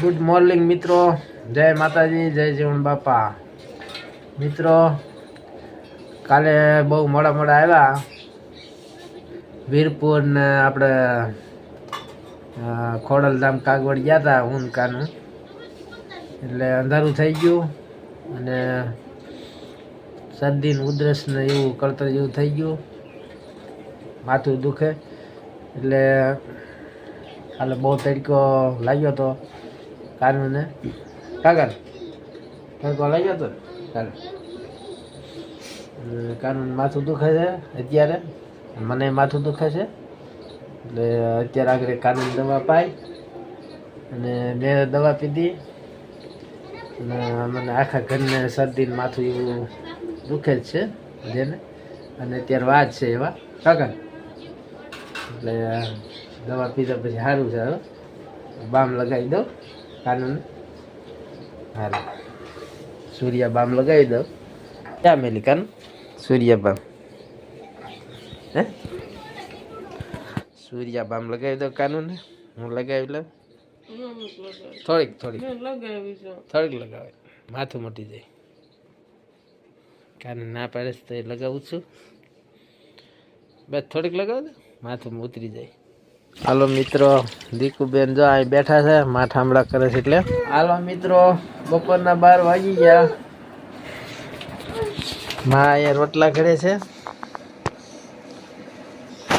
Good morning મિત્રો, જય માતાજી, જય જીવણ બાપા. મિત્રો કાલે બહુ મોડા આવ્યા વીરપુર ને આપણે ખોડલધામ કાગવડ ગયા હતા ઊનકાનું, એટલે અંધારું થઈ ગયું અને શરદી ને ઉધરસ ને એવું કળતર જેવું થઈ ગયું, માથું દુખે. એટલે કાલે બહુ તડકો લાગ્યો હતો કાનુને કાગળ તડકો લાગ્યો હતો કાલે. કાનું માથું દુખે છે અત્યારે, મને માથું દુખે છે. એટલે અત્યારે આગળ કાનૂન દવા પાઈ અને મેં દવા પીધી અને મને આખા ઘરને શરદી માથું એવું દુખે જ છે જેને, અને અત્યારે વાત છે એવા કાકા. એટલે દવા પીધા પછી સારું છે. હવે બામ લગાવી દઉં કાનૂન, હાલ સૂર્યા બામ લગાવી દઉં. ક્યાં મેલી કાન સૂર્યા બામ? હે સૂર્યા બામ લગાવી દઉં કાનૂને? હું લગાવી લઉં થોડીક લગાવે, માથું મટી જાય. કાનૂન ના પાડે તો એ લગાવું છું, બસ થોડીક લગાવી દો, માથું ઉતરી જાય. હાલો મિત્રો, દીકુબેન જો અહીં બેઠા છે, માથામડા કરે છે. એટલે હાલો મિત્રો, બપોરના 12 વાગી ગયા. માં અહીંયા રોટલા ઘરે છે.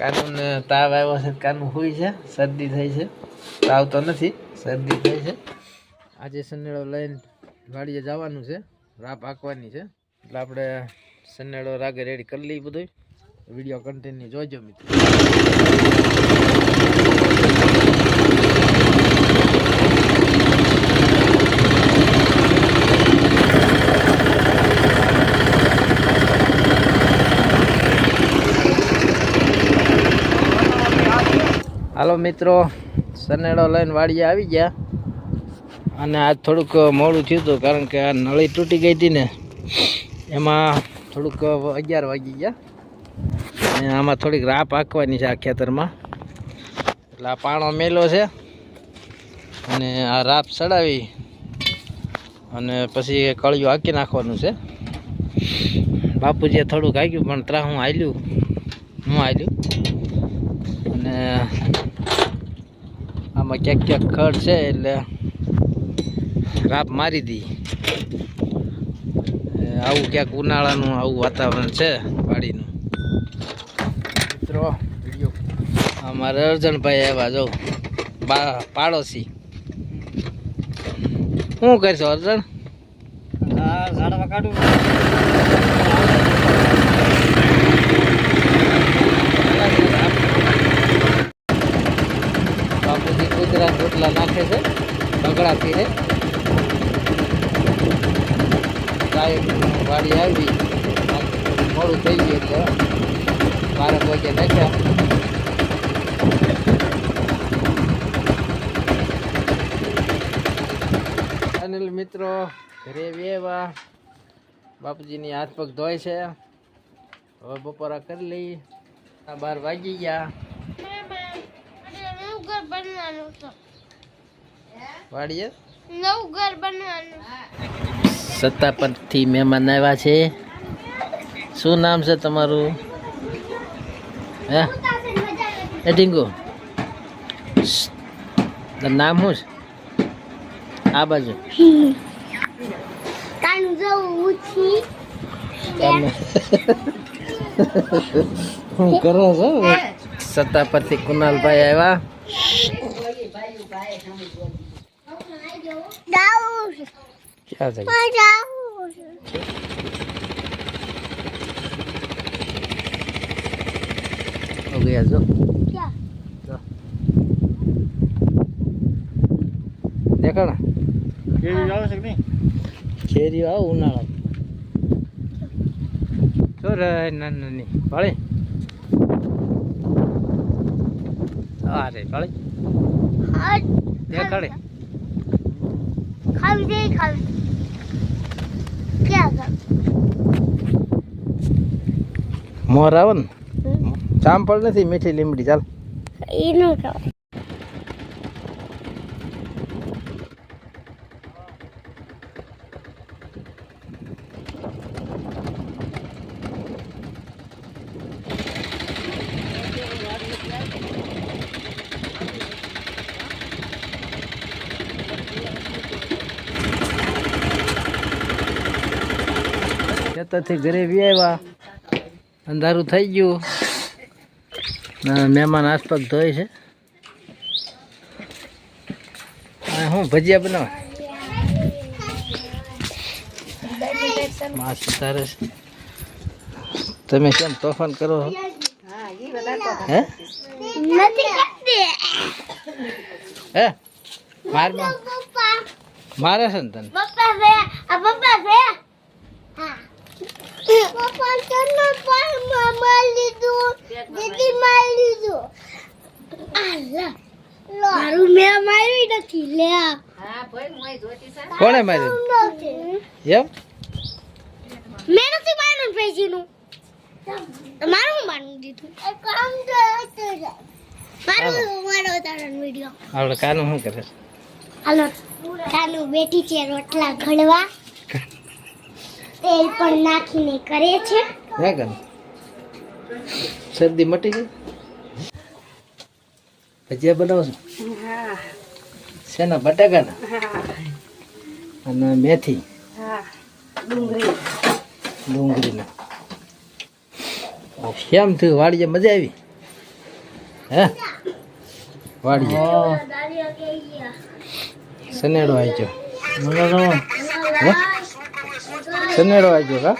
કાનૂન તાવ આવ્યો છે, કાનૂન હુઈ છે, શરદી થઈ છે. તાવ તો નથી, શરદી થઈ છે. આજે સનેડો લઈને વાડીએ જવાનું છે, રાપ હાંકવાની છે. એટલે આપણે સનેડો રાગે રેડી કરી લઈએ. બધું વિડીયો કન્ટિન્યુ જોજો મિત્રો. હાલો મિત્રો, સનેડો લઈને વાડીએ આવી ગયા. અને આજ થોડુંક મોડું થયું હતું, કારણ કે આ નળી તૂટી ગઈ હતી ને, એમાં થોડુંક 11 વાગી ગયા. અને આમાં થોડીક રાપ હાંકવાની છે આ ખેતરમાં. એટલે આ પાણો મેલો છે અને આ રાપ ચડાવી અને પછી કળિયું હાંકી નાખવાનું છે. બાપુજીએ થોડુંક હાંક્યું, પણ હું હાલ્યું. અને આમાં ક્યાંક ખડ છે એટલે રાપ મારી દી. આવું ક્યાંક ઉનાળાનું આવું વાતાવરણ છે વાડીનું. મિત્રો વિડીયો અમારે અર્જનભાઈ આવ્યા, જો પાડોશી. શું કરશો અર્જન? ઝાડવા કાઢું. બાપુજી કૂતરા રોટલા નાખે છે, બગડા પીરે. વાડી આવી મોડું થઈ ગયું એટલે 12 વાગે નાખ્યા. અનિલ મિત્રો ઘરે વેવા, બાપુજીની હાથ પગ ધોય છે. હવે બપોરા કરી લઈ. 12 વાગી ગયા. વાડીએ નવું ઘર બનવાનું. સત્તાપરથી મહેમાન આવ્યા છે. શું નામ છે તમારું? હે એ ઢીંગુ, નામ શું છે? આ બાજુ શું કરો છો? સત્તાપરથી કુનાલભાઈ આવ્યા. ક્યાં છે? ગયા જો દેખાણા કેરી આવ ઉનાળા છો રે નાની પાળી. અરે પાળી દેખાડે ખાવી દે ખાવી. ક્યાં મોર આવે ને, ચાંપલ નથી, મીઠી લીમડી. ચાલ એનું ખેતરથી ઘરે વી આવ્યા, અંધારું થઈ ગયું. મહેમાન આસપાસ ધોય છે. હું ભજીયા બનાવ માસ ઉતારે છે. તમે કેમ તોફાન કરો છો? હે હે મારે છે ને તને કોણે માર્યું? એમ મેં નથી માર્યું પૈસીનું, મારું માનું દીધું. મારો તારણ વિડિયો આપણે કાનું શું કરે? હાલો કાનું બેઠી છે રોટલા ઘડવા, તેલ પણ નાખીને કરે છે. હે કાનું શરદી મટી ગઈ? ભજીયા બનાવો છો? શેના? બટાકાના અને મેથી ડુંગળીના. કેમ થયું? વાડીએ મજા આવી? હે વાડીએ સનેડો આવી ગયો. સનેડો આવી ગયો કા?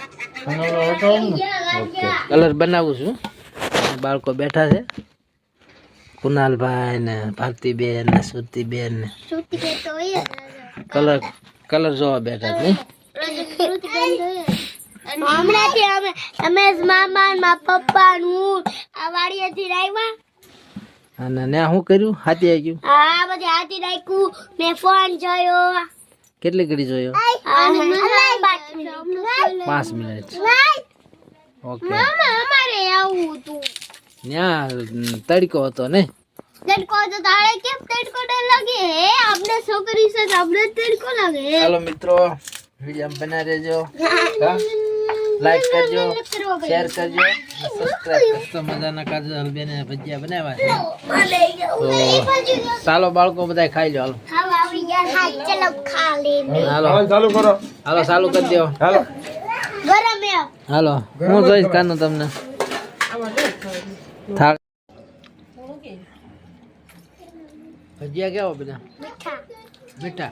ઓકે, કલર બનાવું છું. બાળકો બેઠા છે, કુનાલભાઈ ને ભારતીબેન ને શ્રુતિબેન ને કલર જોવા બેઠા છે. હમણાંથી અમે મામા મા પપ્પા હું આ વાડીએથી આવ્યા અને ને શું કર્યું? હાથી આવી ગયું? આ બધે હાથી નાખ્યું. મેં ફોન જોયો. કેટલી ઘડી જોયો? 5 મિનિટ. ઓકે, અમારે આવું હતું. ત્યાં તડકો હતો ને? તડકો તો તારે કેમ તડકો ન લાગે? હે આપણે છોકરી છે તો આપણે તડકો લાગે. ચાલો મિત્રો, વિડીયો બના રહેજો, લાઈક કરજો, શેર કરજો, સબસ્ક્રાઇબ કરજો. મજાના કાજલ બેને ભજીયા બનાવ્યા છે, તો ચાલો બાળકો બધા ખાઈ લો. હાલો ખાવા આવી ગયા. ચલો ખા લે. હાલો ચાલુ કરો. હાલો ચાલુ કરી દો. હાલો ગરમ હે. હાલો હું જોઈશ કાનું તમને થાળ. ભજીયા કેવો બધા? મીઠા મીઠા.